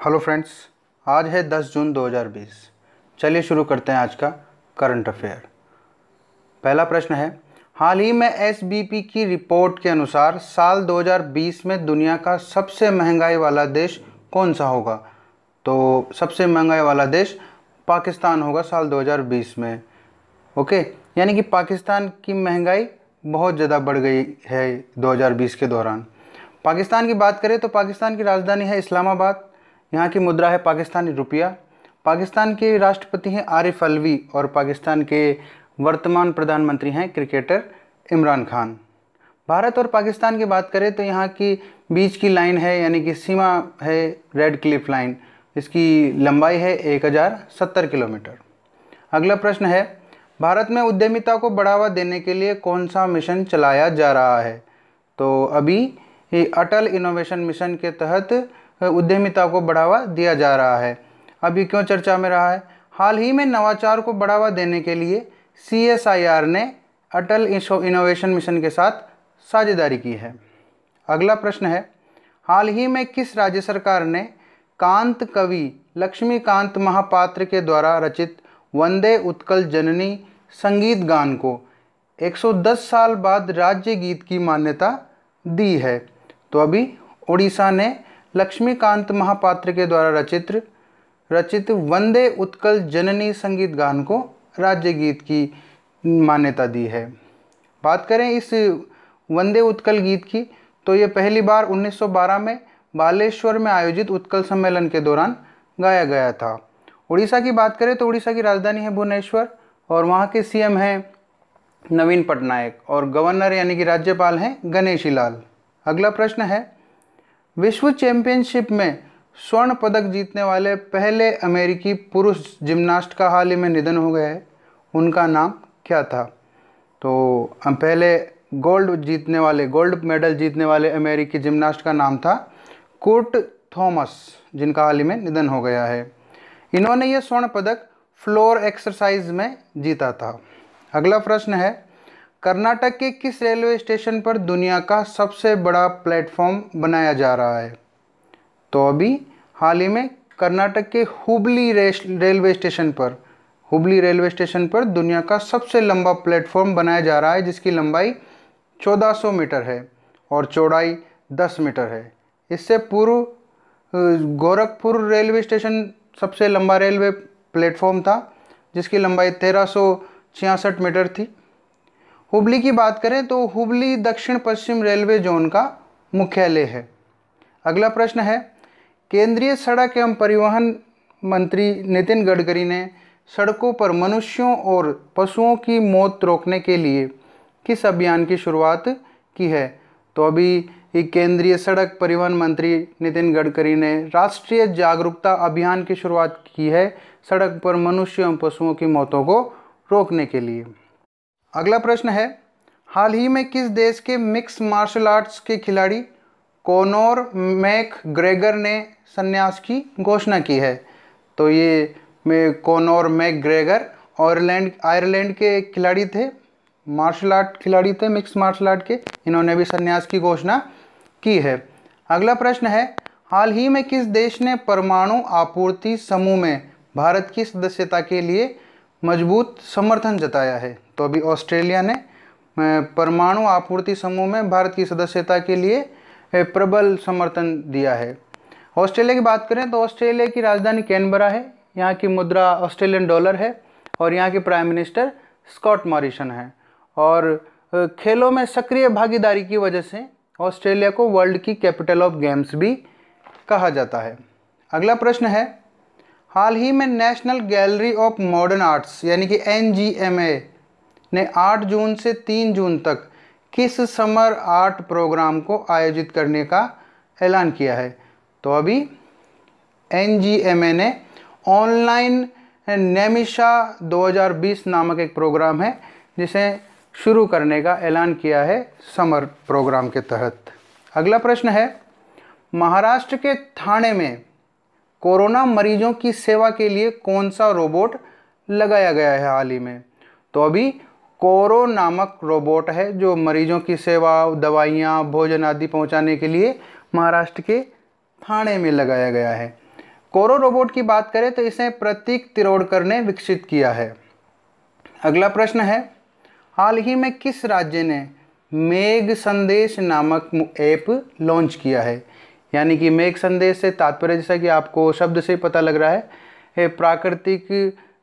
Hello friends, आज है 10 जून 2020। चलिए शुरू करते हैं आज का करंट अफेयर। पहला प्रश्न है, हाल ही में एसबीपी की रिपोर्ट के अनुसार साल 2020 में दुनिया का सबसे महंगाई वाला देश कौन सा होगा? तो सबसे महंगाई वाला देश पाकिस्तान होगा साल 2020 में। ओके, यानी कि पाकिस्तान की महंगाई बहुत ज़्यादा बढ़ गई है 2020 के दौरान। पाकिस्तान की बात करें तो पाकिस्तान की राजधानी है इस्लामाबाद। यहाँ की मुद्रा है पाकिस्तानी रुपया। पाकिस्तान के राष्ट्रपति हैं आरिफ अलवी और पाकिस्तान के वर्तमान प्रधानमंत्री हैं क्रिकेटर इमरान खान। भारत और पाकिस्तान की बात करें तो यहाँ की बीच की लाइन है, यानी कि सीमा है रेड क्लिफ लाइन। इसकी लंबाई है 1070 किलोमीटर। अगला प्रश्न है, भारत में उद्यमिता को बढ़ावा देने के लिए कौन सा मिशन चलाया जा रहा है? तो अभी ये अटल इनोवेशन मिशन के तहत उद्यमिता को बढ़ावा दिया जा रहा है। अभी क्यों चर्चा में रहा है? हाल ही में नवाचार को बढ़ावा देने के लिए CSIR ने अटल इनोवेशन मिशन के साथ साझेदारी की है। अगला प्रश्न है, हाल ही में किस राज्य सरकार ने कांत कवि लक्ष्मीकांत महापात्र के द्वारा रचित वंदे उत्कल जननी संगीत गान को 110 साल बाद राज्य गीत की मान्यता दी है? तो अभी उड़ीसा ने लक्ष्मीकांत महापात्र के द्वारा रचित वंदे उत्कल जननी संगीत गान को राज्य गीत की मान्यता दी है। बात करें इस वंदे उत्कल गीत की, तो ये पहली बार 1912 में बालेश्वर में आयोजित उत्कल सम्मेलन के दौरान गाया गया था। उड़ीसा की बात करें तो उड़ीसा की राजधानी है भुवनेश्वर और वहाँ के CM हैं नवीन पटनायक और गवर्नर यानी कि राज्यपाल हैं गणेशी लाल। अगला प्रश्न है, विश्व चैंपियनशिप में स्वर्ण पदक जीतने वाले पहले अमेरिकी पुरुष जिम्नास्ट का हाल ही में निधन हो गया है। उनका नाम क्या था? तो पहले गोल्ड मेडल जीतने वाले अमेरिकी जिम्नास्ट का नाम था कुर्ट थॉमस, जिनका हाल ही में निधन हो गया है। इन्होंने ये स्वर्ण पदक फ्लोर एक्सरसाइज में जीता था। अगला प्रश्न है, कर्नाटक के किस रेलवे स्टेशन पर दुनिया का सबसे बड़ा प्लेटफॉर्म बनाया जा रहा है? तो अभी हाल ही में कर्नाटक के हुबली रेलवे स्टेशन पर दुनिया का सबसे लंबा प्लेटफॉर्म बनाया जा रहा है, जिसकी लंबाई 1400 मीटर है और चौड़ाई 10 मीटर है। इससे पूर्व गोरखपुर रेलवे स्टेशन सबसे लंबा रेलवे प्लेटफॉर्म था, जिसकी लंबाई 1366 मीटर थी। हुबली की बात करें तो हुबली दक्षिण पश्चिम रेलवे जोन का मुख्यालय है। अगला प्रश्न है, केंद्रीय सड़क एवं परिवहन मंत्री नितिन गडकरी ने सड़कों पर मनुष्यों और पशुओं की मौत रोकने के लिए किस अभियान की शुरुआत की है? तो अभी केंद्रीय सड़क परिवहन मंत्री नितिन गडकरी ने राष्ट्रीय जागरूकता अभियान की शुरुआत की है सड़क पर मनुष्यों एवं पशुओं की मौतों को रोकने के लिए। अगला प्रश्न है, हाल ही में किस देश के मिक्स मार्शल आर्ट्स के खिलाड़ी कोनोर मैकग्रेगर ने संन्यास की घोषणा की है? तो ये कोनोर मैकग्रेगर आयरलैंड के खिलाड़ी थे, मार्शल आर्ट खिलाड़ी थे, मिक्स मार्शल आर्ट के। इन्होंने भी संन्यास की घोषणा की है। अगला प्रश्न है, हाल ही में किस देश ने परमाणु आपूर्ति समूह में भारत की सदस्यता के लिए मजबूत समर्थन जताया है? तो अभी ऑस्ट्रेलिया ने परमाणु आपूर्ति समूह में भारत की सदस्यता के लिए प्रबल समर्थन दिया है। ऑस्ट्रेलिया की बात करें तो ऑस्ट्रेलिया की राजधानी कैनबरा है। यहाँ की मुद्रा ऑस्ट्रेलियन डॉलर है और यहाँ के प्राइम मिनिस्टर स्कॉट मॉरिसन है। और खेलों में सक्रिय भागीदारी की वजह से ऑस्ट्रेलिया को वर्ल्ड की कैपिटल ऑफ गेम्स भी कहा जाता है। अगला प्रश्न है, हाल ही में national gallery of modern arts यानी कि NGMA ने 8 जून से 3 जून तक किस समर आर्ट प्रोग्राम को आयोजित करने का ऐलान किया है? तो अभी NGMA ने ऑनलाइन नेमिशा 2020 नामक एक प्रोग्राम है, जिसे शुरू करने का ऐलान किया है समर प्रोग्राम के तहत। अगला प्रश्न है, महाराष्ट्र के ठाणे में कोरोना मरीजों की सेवा के लिए कौन सा रोबोट लगाया गया है हाल ही में? तो अभी कोरो नामक रोबोट है जो मरीजों की सेवा, दवाइयाँ, भोजन आदि पहुंचाने के लिए महाराष्ट्र के ठाणे में लगाया गया है। कोरो रोबोट की बात करें तो इसे प्रतीक तिरोडकर ने विकसित किया है। अगला प्रश्न है, हाल ही में किस राज्य ने मेघ संदेश नामक ऐप लॉन्च किया है? यानी कि मेघ संदेश से तात्पर्य, जैसा कि आपको शब्द से पता लग रहा है, प्राकृतिक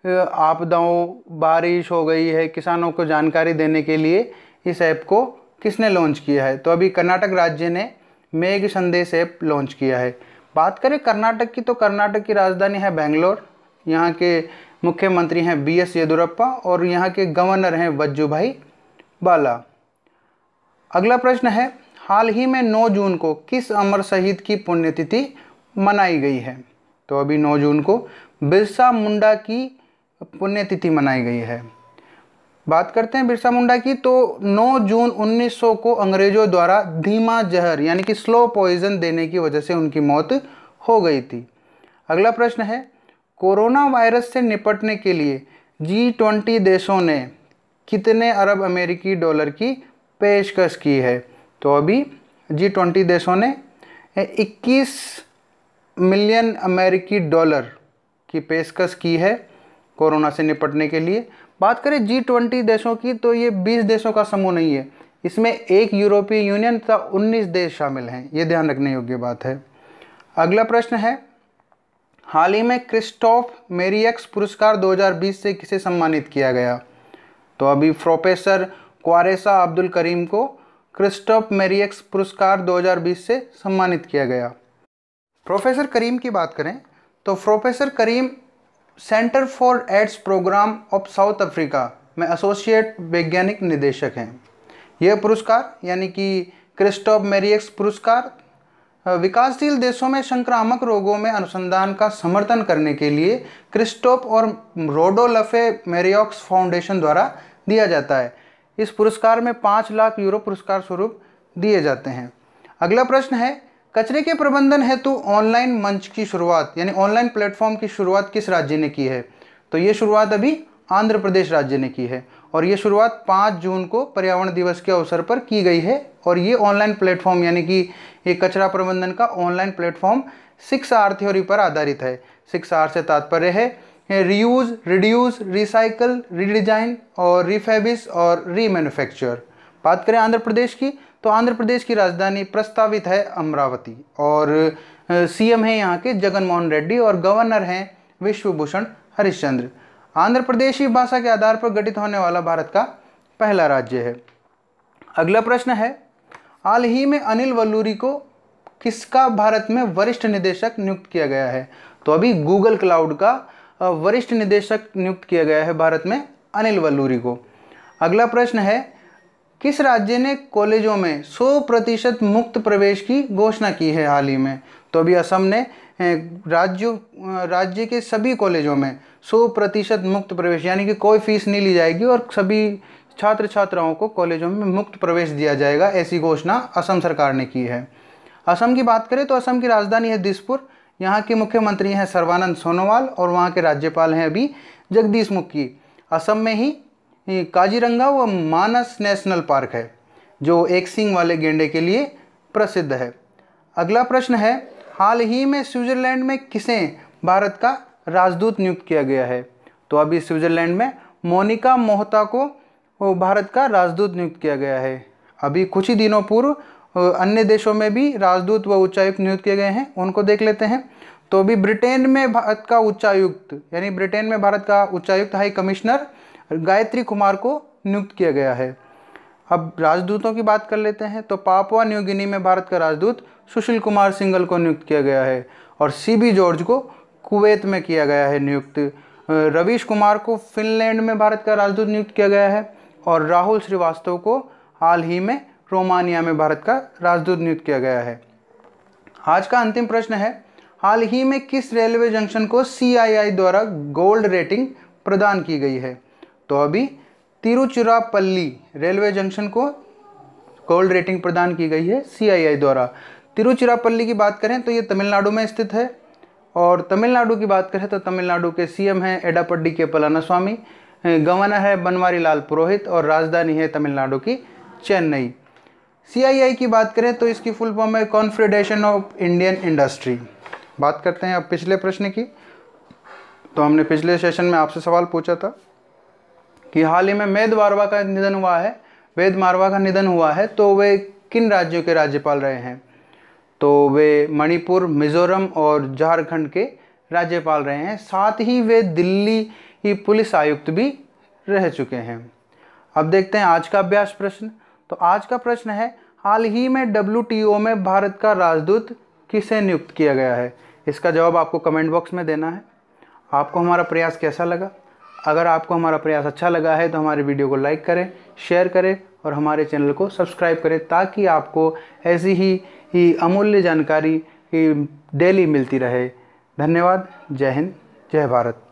आपदाओं, बारिश हो गई है, किसानों को जानकारी देने के लिए इस ऐप को किसने लॉन्च किया है? तो अभी कर्नाटक राज्य ने मेघ संदेश ऐप लॉन्च किया है। बात करें कर्नाटक की, तो कर्नाटक की राजधानी है बेंगलोर। यहाँ के मुख्यमंत्री हैं BS येदियुरप्पा और यहाँ के गवर्नर हैं वजुभाई वाला। अगला प्रश्न है, हाल ही में 9 जून को किस अमर शहीद की पुण्यतिथि मनाई गई है? तो अभी 9 जून को बिरसा मुंडा की पुण्यतिथि मनाई गई है। बात करते हैं बिरसा मुंडा की, तो 9 जून 1900 को अंग्रेजों द्वारा धीमा जहर यानी कि स्लो पॉइजन देने की वजह से उनकी मौत हो गई थी। अगला प्रश्न है, कोरोना वायरस से निपटने के लिए G20 देशों ने कितने अरब अमेरिकी डॉलर की पेशकश की है? तो अभी G20 देशों ने 21 मिलियन अमेरिकी डॉलर की पेशकश की है कोरोना से निपटने के लिए। बात करें G20 देशों की, तो ये 20 देशों का समूह नहीं है, इसमें एक यूरोपीय यूनियन तथा 19 देश शामिल हैं। ये ध्यान रखने योग्य बात है। अगला प्रश्न है, हाल ही में क्रिस्टोफ मेरियक्स पुरस्कार 2020 से किसे सम्मानित किया गया? तो अभी प्रोफेसर क्वारेसा अब्दुल करीम को क्रिस्टोफ मेरियक्स पुरस्कार 2020 से सम्मानित किया गया। प्रोफेसर करीम की बात करें तो professor Karim centre for AIDS programme of South Africa में एसोसिएट वैज्ञानिक निदेशक हैं। यह पुरस्कार यानी कि क्रिस्टोफ मेरियक्स पुरस्कार विकासशील देशों में संक्रामक रोगों में अनुसंधान का समर्थन करने के लिए क्रिस्टोफ और रोडोल्फे मेरियक्स फाउंडेशन द्वारा दिया जाता है। इस पुरस्कार में 5 लाख यूरो पुरस्कार स्वरूप दिए जाते हैं। अगला प्रश्न है, कचरे के प्रबंधन हेतु ऑनलाइन मंच की शुरुआत यानी ऑनलाइन प्लेटफॉर्म की शुरुआत किस राज्य ने की है? तो ये शुरुआत अभी आंध्र प्रदेश राज्य ने की है और ये शुरुआत 5 जून को पर्यावरण दिवस के अवसर पर की गई है। और ये ऑनलाइन प्लेटफॉर्म यानी कि ये कचरा प्रबंधन का ऑनलाइन प्लेटफॉर्म 6R थ्योरी पर आधारित है। 6R से तात्पर्य है रीयूज, रिड्यूस, रिसाइकल, रीडिजाइन और रिफैबिश और रीमैन्युफैक्चर। बात करें आंध्र प्रदेश की, तो आंध्र प्रदेश की राजधानी प्रस्तावित है अमरावती और CM है यहाँ के जगन मोहन रेड्डी और गवर्नर हैं विश्वभूषण हरिश्चंद्र। आंध्र प्रदेश ही भाषा के आधार पर गठित होने वाला भारत का पहला राज्य है। अगला प्रश्न है, हाल ही में अनिल वल्लूरी को किसका भारत में वरिष्ठ निदेशक नियुक्त किया गया है? तो अभी गूगल क्लाउड का वरिष्ठ निदेशक नियुक्त किया गया है भारत में अनिल वल्लूरी को। अगला प्रश्न है, किस राज्य ने कॉलेजों में 100% मुक्त प्रवेश की घोषणा की है हाल ही में? तो अभी असम ने राज्य के सभी कॉलेजों में 100% मुक्त प्रवेश यानी कि कोई फीस नहीं ली जाएगी और सभी छात्र छात्राओं को कॉलेजों में मुक्त प्रवेश दिया जाएगा, ऐसी घोषणा असम सरकार ने की है। असम की बात करें तो असम की राजधानी है दिसपुर। यहाँ के मुख्यमंत्री हैं सर्बानंद सोनोवाल और वहाँ के राज्यपाल हैं अभी जगदीश मुखी। असम में ही काजीरंगा व मानस नेशनल पार्क है जो एक सींग वाले गेंडे के लिए प्रसिद्ध है। अगला प्रश्न है, हाल ही में स्विट्जरलैंड में किसे भारत का राजदूत नियुक्त किया गया है? तो अभी स्विट्जरलैंड में मोनिका मोहता को भारत का राजदूत नियुक्त किया गया है। अभी कुछ ही दिनों पूर्व अन्य देशों में भी राजदूत व उच्चायुक्त नियुक्त किए गए हैं, उनको देख लेते हैं। तो अभी ब्रिटेन में भारत का उच्चायुक्त यानी ब्रिटेन में भारत का उच्चायुक्त हाई कमिश्नर गायत्री कुमार को नियुक्त किया गया है। अब राजदूतों की बात कर लेते हैं। तो पापुआ न्यू गिनी में भारत का राजदूत सुशील कुमार सिंघल को नियुक्त किया गया है और CB जॉर्ज को कुवैत में किया गया है नियुक्त। रवीश कुमार को फिनलैंड में भारत का राजदूत नियुक्त किया गया है और राहुल श्रीवास्तव को हाल ही में रोमानिया में भारत का राजदूत नियुक्त किया गया है। आज का अंतिम प्रश्न है, हाल ही में किस रेलवे जंक्शन को CII द्वारा गोल्ड रेटिंग प्रदान की गई है? तो अभी तिरुचिरापल्ली रेलवे जंक्शन को गोल्ड रेटिंग प्रदान की गई है CII द्वारा। तिरुचिरापल्ली की बात करें तो ये तमिलनाडु में स्थित है और तमिलनाडु की बात करें तो तमिलनाडु के CM हैं एडापड्डी के पलानास्वामी, गवर्नर है बनवारी लाल पुरोहित और राजधानी है तमिलनाडु की चेन्नई। CII की बात करें तो इसकी फुल फॉर्म है कॉन्फेडरेशन ऑफ इंडियन इंडस्ट्री। बात करते हैं अब पिछले प्रश्न की। तो हमने पिछले सेशन में आपसे सवाल पूछा था कि हाल ही में वेद मारवा का निधन हुआ है, वेद मारवा का निधन हुआ है तो वे किन राज्यों के राज्यपाल रहे हैं? तो वे मणिपुर, मिजोरम और झारखंड के राज्यपाल रहे हैं। साथ ही वे दिल्ली की पुलिस आयुक्त भी रह चुके हैं। अब देखते हैं आज का अभ्यास प्रश्न। तो आज का प्रश्न है, हाल ही में WTO में भारत का राजदूत किसे नियुक्त किया गया है? इसका जवाब आपको कमेंट बॉक्स में देना है। आपको हमारा प्रयास कैसा लगा? अगर आपको हमारा प्रयास अच्छा लगा है तो हमारे वीडियो को लाइक करें, शेयर करें और हमारे चैनल को सब्सक्राइब करें, ताकि आपको ऐसी ही अमूल्य जानकारी डेली मिलती रहे। धन्यवाद। जय हिंद, जय भारत।